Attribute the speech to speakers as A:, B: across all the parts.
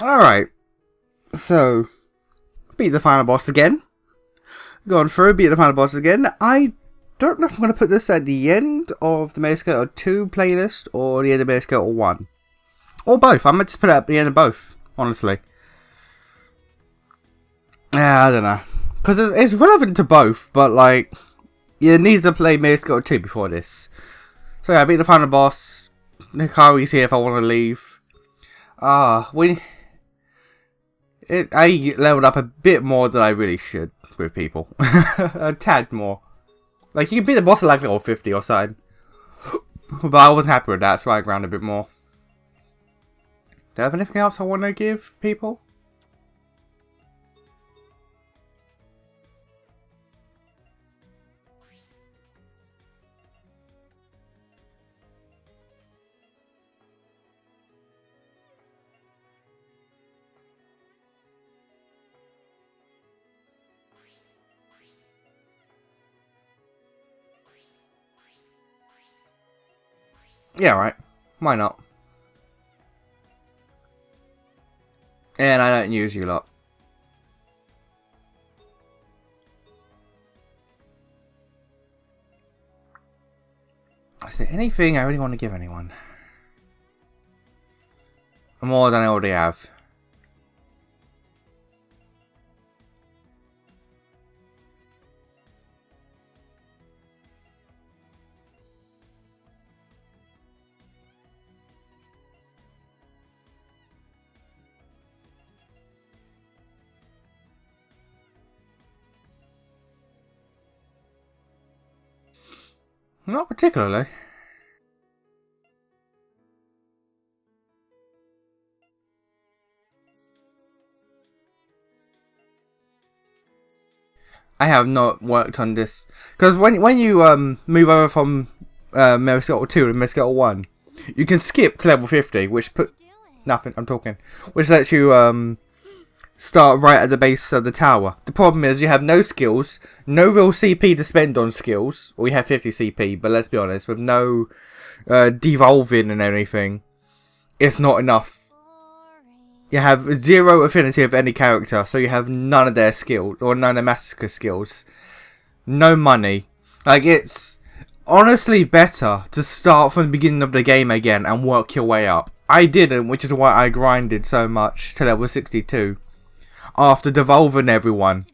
A: Alright, so, beat the final boss again. Gone through, beat the final boss again. I don't know if I'm going to put this at the end of the Skelter 2 playlist or the end of Skelter 1. Or both. I might just put it at the end of both, honestly. Yeah, I don't know. Because it's relevant to both, but like, you need to play Skelter 2 before this. So yeah, I beat the final boss. Hikari's here if I want to leave. I leveled up a bit more than I really should with people. A tad more. Like, you can beat the boss at like level 50 or something. But I wasn't happy with that, so I ground a bit more. Do I have anything else I want to give people? Yeah, right. Why not? And I don't use you lot. Is there anything I really want to give anyone? More than I already have. Not particularly. I have not worked on this because when you move over from Skelter 2 to Skelter 1, you can skip to level 50, which which lets you start right at the base of the tower. The problem is you have no skills, no real CP to spend on skills. We have 50 CP, but let's be honest, with no devolving and anything, it's not enough. You have zero affinity of any character, so you have none of their skills, or none of massacre skills. No money. Like, it's honestly better to start from the beginning of the game again and work your way up. I didn't, which is why I grinded so much to level 62. After devolving everyone.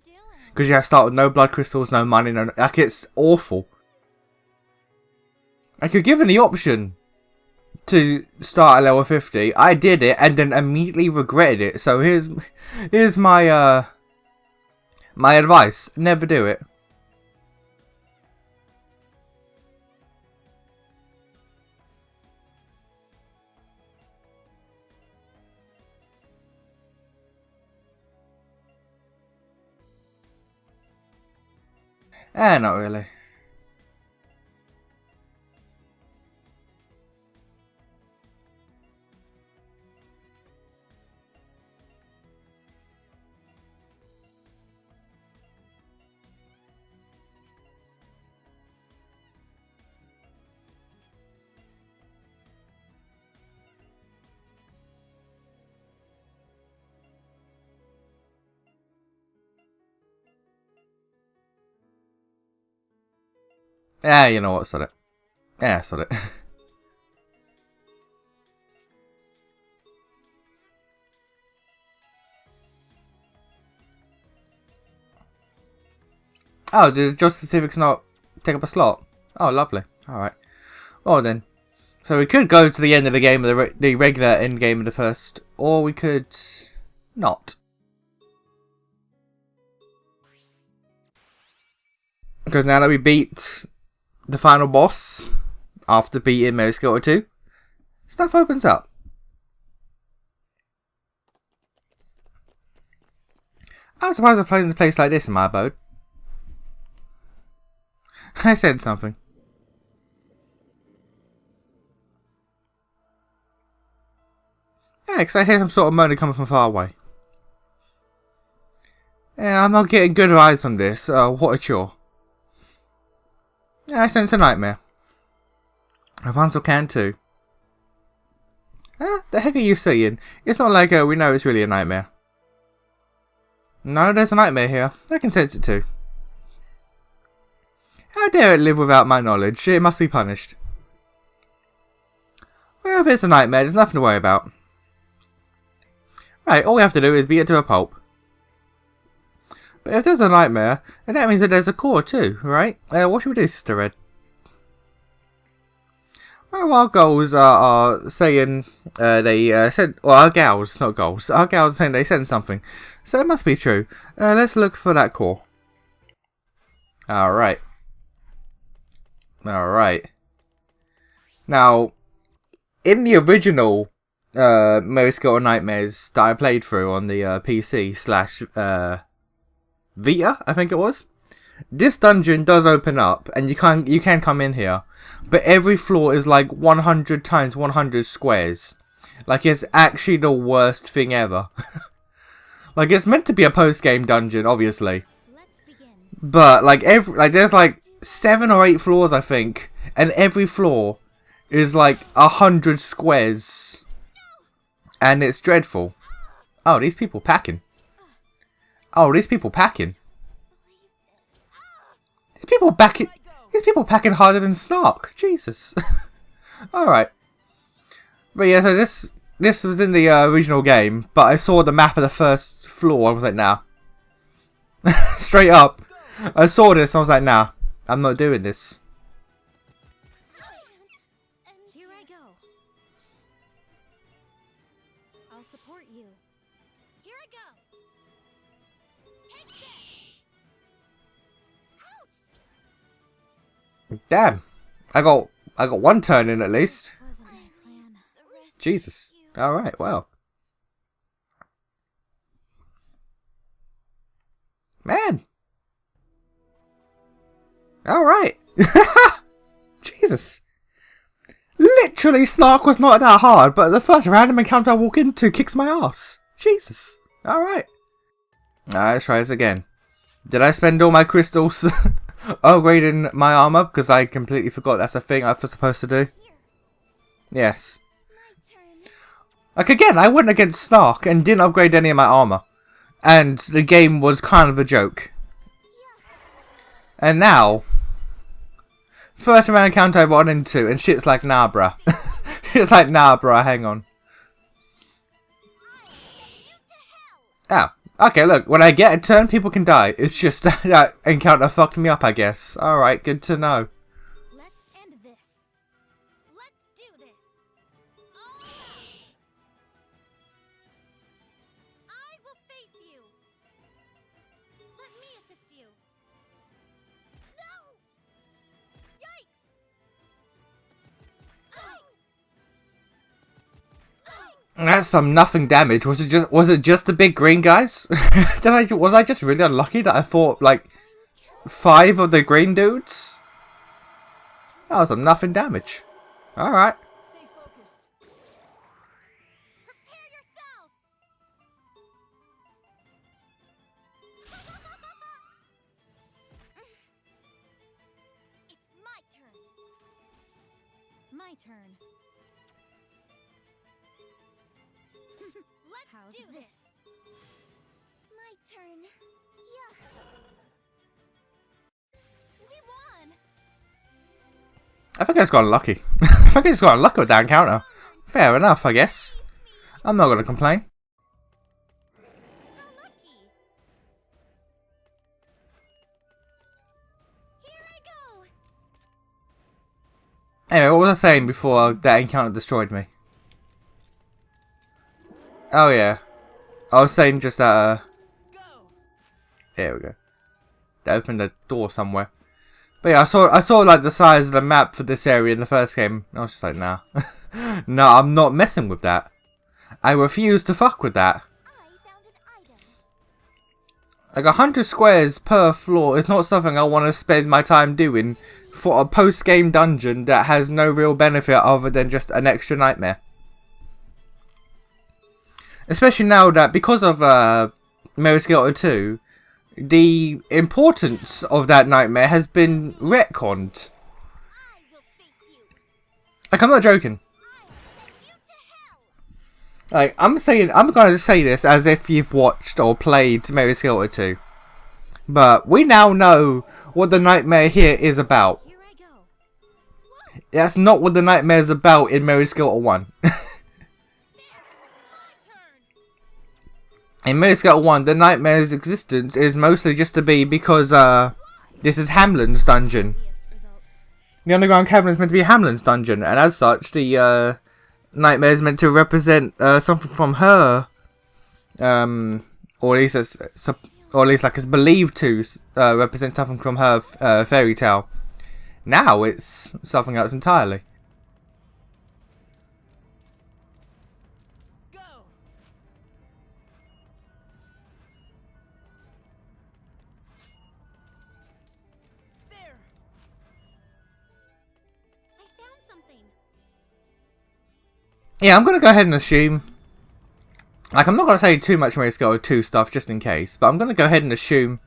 A: Because you have to start with no blood crystals, no money, no... Like, it's awful. Like, you're given the option to start at level 50. I did it and then immediately regretted it. So here's my my advice. Never do it. Not really. Yeah, you know what, sod it. Yeah, sod it. Oh, did Job Specifics not take up a slot? Oh, lovely. Alright. Well then. So we could go to the end of the game, the regular end game of the first, or we could not. Because now that we beat the final boss, after beating Skelter 2, stuff opens up. I'm surprised I've played in a place like this in my abode. I said something. Yeah, because I hear some sort of moaning coming from far away. Yeah, I'm not getting good eyes on this. What a chore. Yeah, I sense a nightmare. Rapunzel can too. Huh? The heck are you saying? It's not like we know it's really a nightmare. No, there's a nightmare here. I can sense it too. How dare it live without my knowledge? It must be punished. Well, if it's a nightmare, there's nothing to worry about. Right, all we have to do is beat it to a pulp. But if there's a nightmare, then that means that there's a core too, right? What should we do, Sister Red? Well, our goals are saying they sent... Well, our gals, not goals. Our gals are saying they sent something. So it must be true. Let's look for that core. Alright. Alright. Now, in the original Mary Skelter Nightmares that I played through on the PC / Vita, I think it was, this dungeon does open up and you can come in here, but every floor is like 100 times 100 squares. Like, it's actually the worst thing ever. Like, it's meant to be a post-game dungeon, obviously, but like there's like 7 or 8 floors, I think, and every floor is like 100 squares, and it's dreadful. Oh, these people packing. Oh, these people packing. These people packing harder than Snark. Jesus. Alright. But yeah, so this was in the original game, but I saw the map of the first floor and I was like, nah. Straight up. I saw this and I was like, nah. I'm not doing this.
B: Here I go. I'll support you. Here I go. Take this. Ouch.
A: Damn. I got one turn in at least. Jesus. Alright, well. Man. Alright. Jesus. Literally, Snark was not that hard, but the first random encounter I walk into kicks my ass. Jesus. Alright. Alright, let's try this again. Did I spend all my crystals upgrading my armor? Because I completely forgot that's a thing I was supposed to do. Yes. Like, again, I went against Snark and didn't upgrade any of my armor. And the game was kind of a joke. And now, first round encounter I run into, and shit's like, nah, bruh. It's like, nah, bruh, hang on. Oh, okay, look, when I get a turn, people can die. It's just that encounter fucked me up, I guess. Alright, good to know.
B: Let's end this. Let's do this. I will face you. Let me assist you. No! Yikes!
A: That's some nothing damage. Was it just the big green guys? Was I just really unlucky that I fought like 5 of the green dudes? That was some nothing damage. Alright.
B: Stay focused. Prepare yourself. It's my turn. My turn. Let's do this. My turn. Yeah. We won.
A: I think I just got unlucky. I think I just got unlucky with that encounter. Fair enough, I guess. I'm not going to complain.
B: So lucky. Here I go.
A: Anyway, what was I saying before that encounter destroyed me? Oh yeah, I was saying just that. There we go. They opened the door somewhere. But yeah, I saw like the size of the map for this area in the first game. And I was just like, nah, no, I'm not messing with that. I refuse to fuck with that.
B: I found an item.
A: Like 100 squares per floor is not something I want to spend my time doing for a post-game dungeon that has no real benefit other than just an extra nightmare. Especially now that because of Mary Skelter 2, the importance of that nightmare has been retconned.
B: I will face you.
A: Like, I'm not joking.
B: I will send you to hell.
A: Like, I'm going to say this as if you've watched or played Mary Skelter 2. But we now know what the nightmare here is about.
B: Here I go.
A: That's not what the nightmare is about in Mary Skelter 1.
B: My turn.
A: In Mary Skelter 1, the nightmare's existence is mostly just to be because, this is Hamlin's dungeon.
B: Obvious results.
A: The underground cavern is meant to be Hamlin's dungeon, and as such, the, nightmare is meant to represent, something from her, or at least like it's believed to represent something from her fairy tale. Now it's something else entirely.
C: Go. There.
B: I found something.
A: Yeah, I'm gonna go ahead and assume. Like, I'm not gonna say too much Mary Skelter 2 stuff just in case, but I'm gonna go ahead and assume,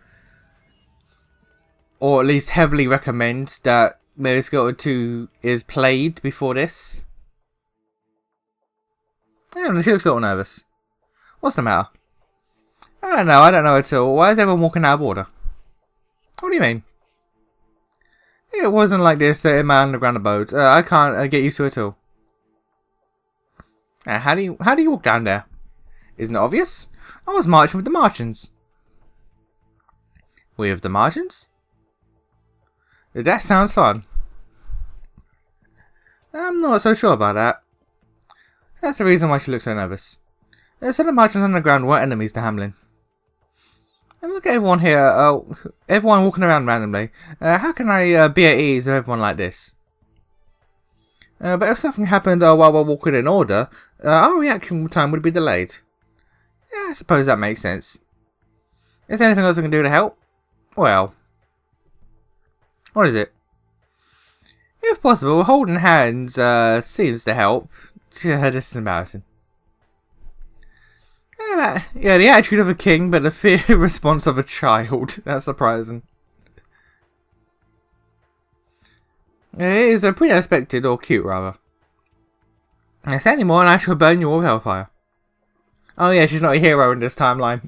A: or at least heavily recommend, that Mary Skelter 2 is played before this. Yeah, she looks a little nervous. What's the matter? I don't know at all. Why is everyone walking out of order? What do you mean? It wasn't like this in my underground abode. I can't get used to it at all. How do you walk down there? Isn't it obvious? I was marching with the Martians. With the Martians? That sounds fun. I'm not so sure about that. That's the reason why she looks so nervous. So the Martians underground weren't enemies to Hamlin. And look at everyone here, everyone walking around randomly. How can I be at ease with everyone like this? But if something happened while we're walking in order, our reaction time would be delayed. Yeah, I suppose that makes sense. Is there anything else we can do to help? Well, what is it? If possible, holding hands seems to help. This is embarrassing. Yeah, the attitude of a king, but the fear response of a child. That's surprising. It is pretty unexpected, or cute rather. Say any more and I shall burn you all with hellfire. Oh yeah, she's not a hero in this timeline.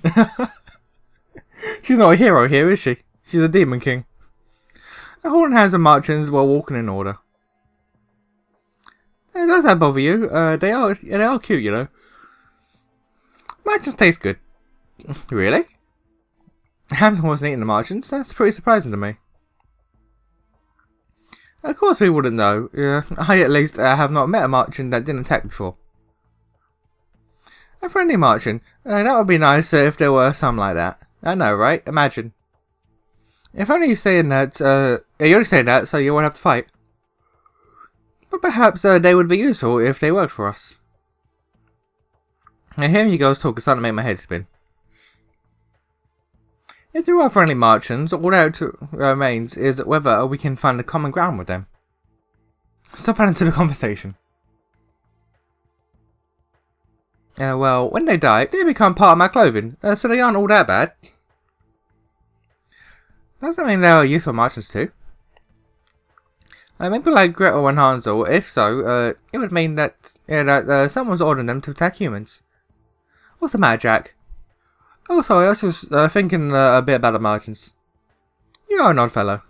A: She's not a hero here, is she? She's a demon king. Holding hands with Martians while walking in order. Does that bother you? They are cute, you know. Martians taste good. Really? Hamlin wasn't eating the Martians. That's pretty surprising to me. Of course we wouldn't know. I at least have not met a Martian that didn't attack before. A friendly Martian. That would be nice if there were some like that. I know, right? Imagine. If only you're saying that, you're only saying that so you won't have to fight. But perhaps they would be useful if they worked for us. Now hearing you girls talk is starting to make my head spin. If there are friendly Martians, all that remains is whether we can find a common ground with them. Stop adding to the conversation. Well, when they die, they become part of my clothing, so they aren't all that bad. Does that mean they are useful Martians too? Maybe like Gretel and Hansel. If so, it would mean that someone's ordering them to attack humans. What's the matter, Jack? Oh, sorry, I was just thinking a bit about the Martians. You are an odd fellow.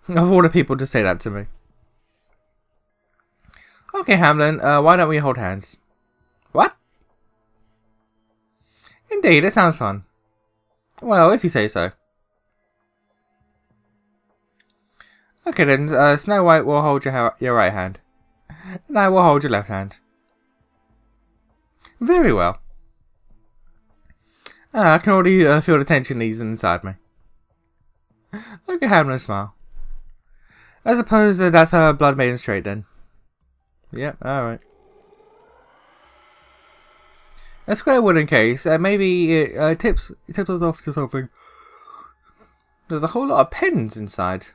A: Of all the people to say that to me. Okay, Hamlin, why don't we hold hands? What? Indeed, it sounds fun. Well, if you say so. Okay then, Snow White will hold your right hand. And I will hold your left hand. Very well. I can already feel the tension easing inside me. Look at Hamlin smile. I suppose that's her blood maiden straight then. Yep, alright. A square wooden case, maybe it tips us off to something. There's a whole lot of pens inside.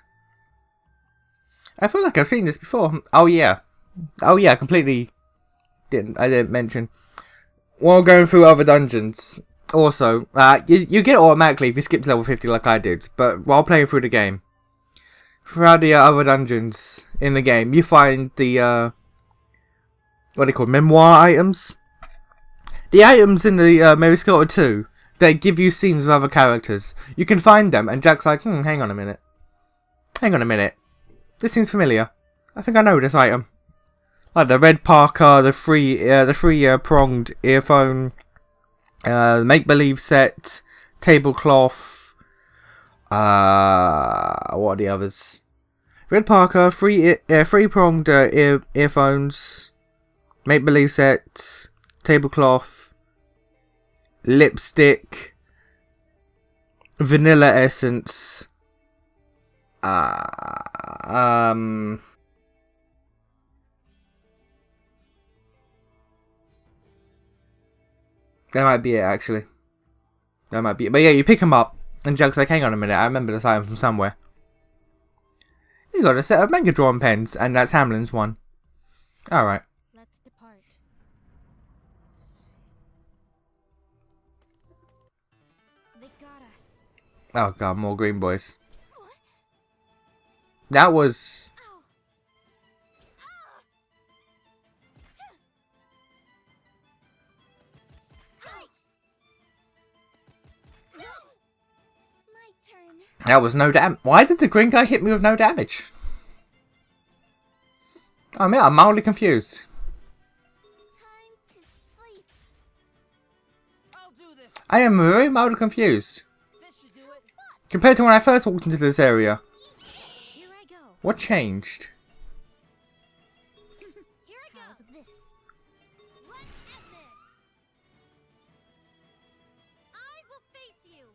A: I feel like I've seen this before. Oh yeah, completely I didn't mention. While going through other dungeons, also, you get it automatically if you skip to level 50 like I did, but while playing through the game, throughout the other dungeons in the game, you find the, what are they called, memoir items? The items in the Mary Skelter 2, they give you scenes with other characters. You can find them, and Jack's like, hang on a minute. Hang on a minute. This seems familiar. I think I know this item. Like the red parka, the three pronged earphone, make believe set, tablecloth. What are the others? Red parka, three pronged earphones, make believe set, tablecloth, lipstick, vanilla essence. That might be it, actually. That might be it. But yeah, you pick them up, and Jug's like, hang on a minute, I remember this item from somewhere. You got a set of Mega Drawn pens, and that's Hamlin's one. Alright.
B: Let's depart. They got us.
A: Oh god, more green boys. That was...
B: Ow. Ouch. No. My turn.
A: That was no damage. Why did the green guy hit me with no damage? I mean, I'm mildly confused.
B: Time to sleep.
C: I'll do this.
A: I am very mildly confused.
C: This should do it.
A: Compared to when I first walked into this area.
B: Here I go.
A: What changed?
B: Here I go. How's this? Let's end this. I will face you.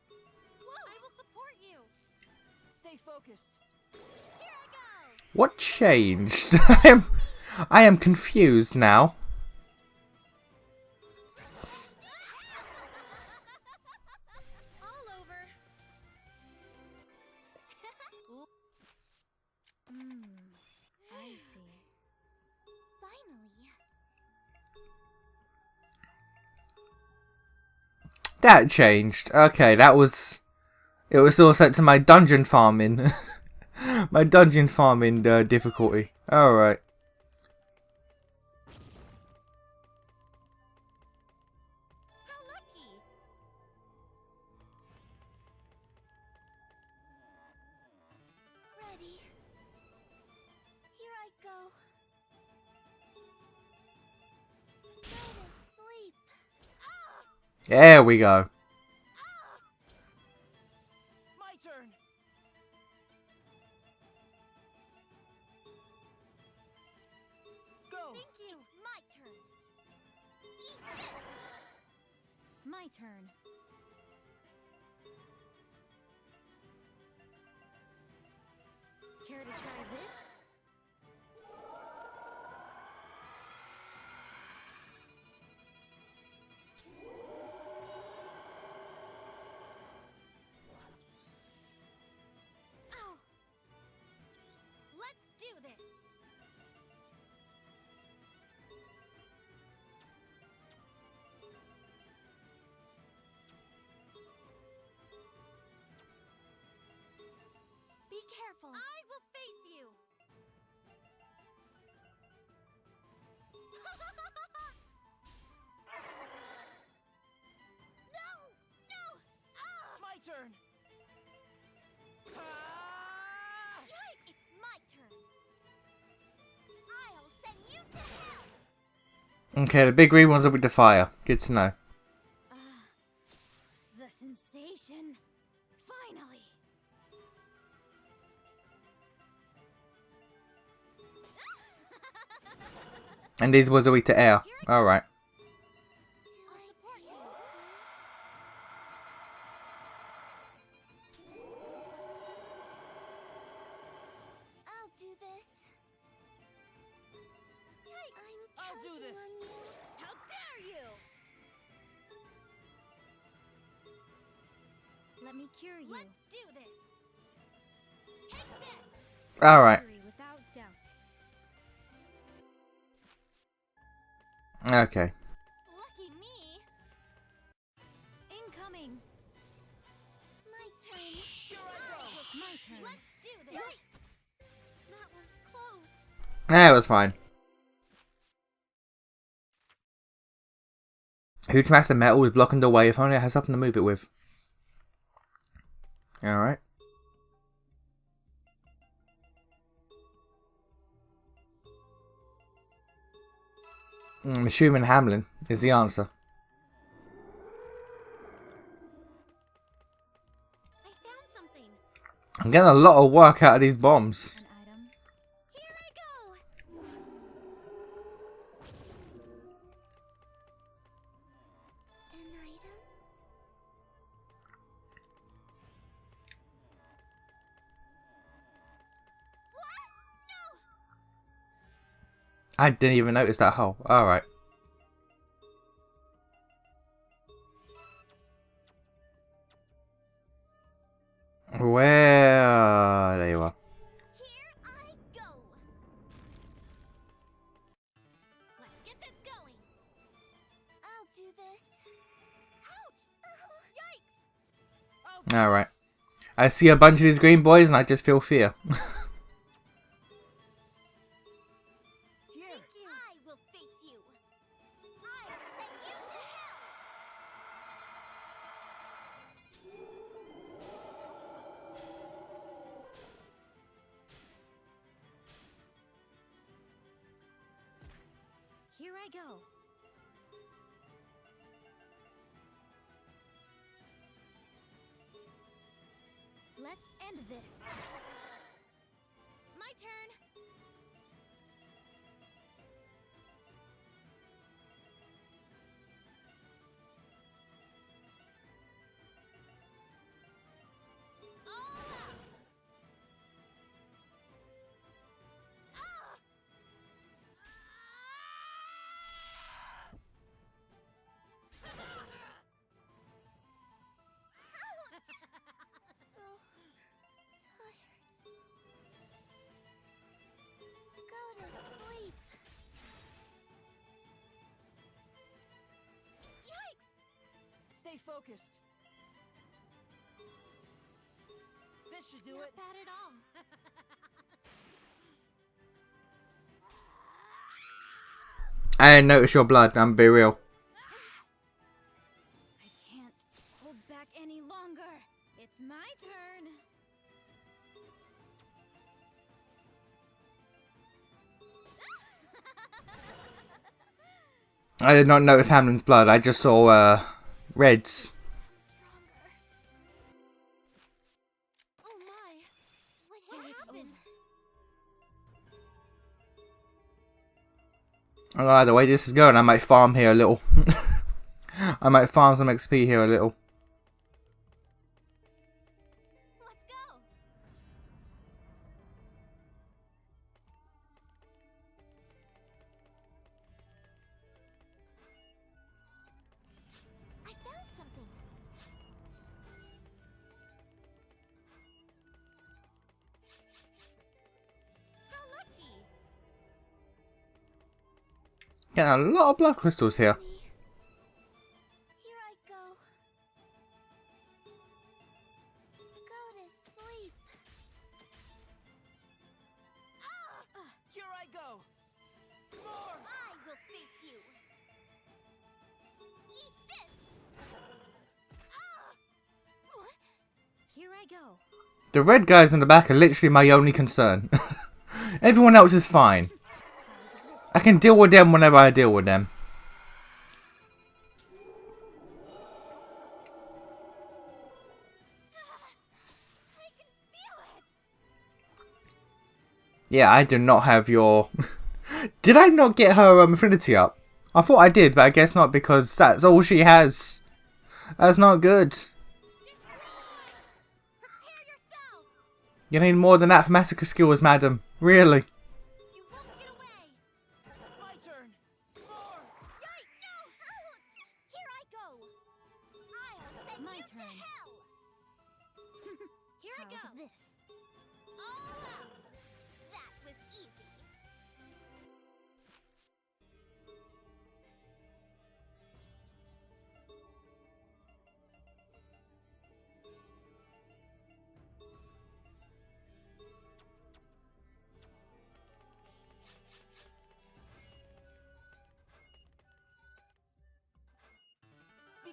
B: I will support you.
C: Stay focused.
B: Here I go.
A: What changed? I am confused now.
B: All over. I see. Finally.
A: That changed. Okay, that was... It was all set to my dungeon farming. My dungeon farming difficulty. Alright.
B: How lucky. Ready. Here I go. Go to sleep. Ah!
A: There we go.
C: My turn. Go.
B: Thank you. It's my turn. Eat this. My turn. Care to try this? Ow. Let's do this. Be careful. I will face you. No! No! Ah!
C: My turn. Ah!
B: Yikes! It's my turn. I'll send you to hell.
A: Okay, the big green ones are with the fire. Good to know.
B: The sensation. Finally.
A: And these was a weak to air. Alright.
B: I'll do this. I'm
C: I'll do
B: counting
C: this.
B: on you. How dare you! Let me cure you. Let's do this. Take this.
A: Alright.
B: Victory without doubt.
A: Okay.
B: Lucky me. Incoming. My turn.
C: Here I go.
B: My turn. Let's do this. That was close.
A: Nah, it was fine. Huge mass of metal is blocking the way. If only I had something to move it with. Alright. I'm assuming Hamlin is the answer.
B: I found something.
A: I'm getting a lot of work out of these bombs.
B: An item. Here I go. An item. What? No.
A: I didn't even notice that hole. Alright. Where? There you are.
B: Here I go. Let's get this going. I'll do this. Ouch! Oh, yikes!
C: Oh,
A: Alright. I see a bunch of these green boys and I just feel fear.
C: here.
B: Thank you. I will face you. I'll send you to hell. Here I go. Let's end this. My turn. All out. Ah! So tired. Go to sleep. Yikes!
C: Stay focused. This should do
B: Not
C: it.
B: bad at all.
A: I didn't notice your blood, I'm be real.
B: I can't hold back any longer. It's my turn.
A: I did not notice Hamlin's blood, I just saw reds.
B: Stronger. Oh my. What happened?
A: I don't know, the way this is going, I might farm here a little. I might farm some XP here a little.
B: Let's go. I found something. How lucky.
A: Getting a lot of blood crystals here.
B: Here I go. Go to sleep. Ah!
C: Here I go. More.
B: I will face you. Eat this. Ah! What? Here I go.
A: The red guys in the back are literally my only concern. Everyone else is fine. I can deal with them whenever I deal with them.
B: I can feel it.
A: Yeah, I do not have your... Did I not get her affinity up? I thought I did, but I guess not because that's all she has. That's not good.
B: Prepare yourself.
A: You need more than that for massacre skills, madam. Really?
B: You won't get away.
C: My turn. More.
B: Yikes! No! Ouch! Here I go. I'll send
D: My
B: you
D: turn.
B: to hell. Here I go.
D: How's this?
B: All out. That was easy.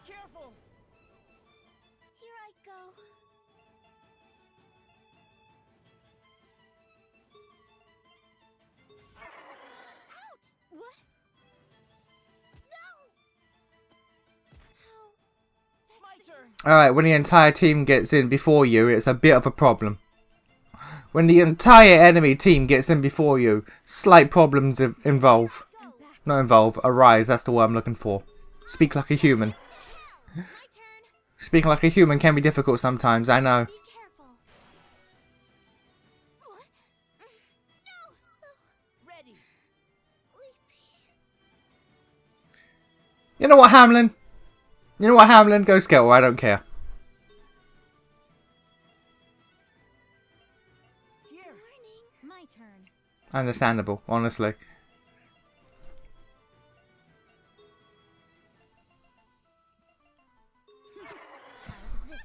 C: careful.
B: Here I go. Ouch! What? No! How?
C: My turn.
A: Alright, when the entire team gets in before you, it's a bit of a problem. When the entire enemy team gets in before you, slight problems involve.
B: I'm back.
A: Not involve, arise, that's the word I'm looking for. Speak like a human.
B: My turn.
A: Speaking like a human can be difficult sometimes, I know.
B: Be careful. What? No! So
C: Ready.
B: sleepy.
A: You know what, Hamlin? You know what, Hamlin? Go Skelter, I don't care.
C: Here.
B: Morning. My turn.
A: Understandable, honestly.
B: How's this?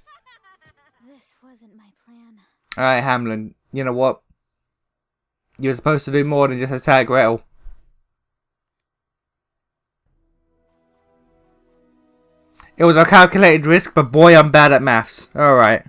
B: This wasn't my plan.
A: Alright, Hamlin, you know what? You're supposed to do more than just attack Gretel. It was a calculated risk, but boy, I'm bad at maths. Alright.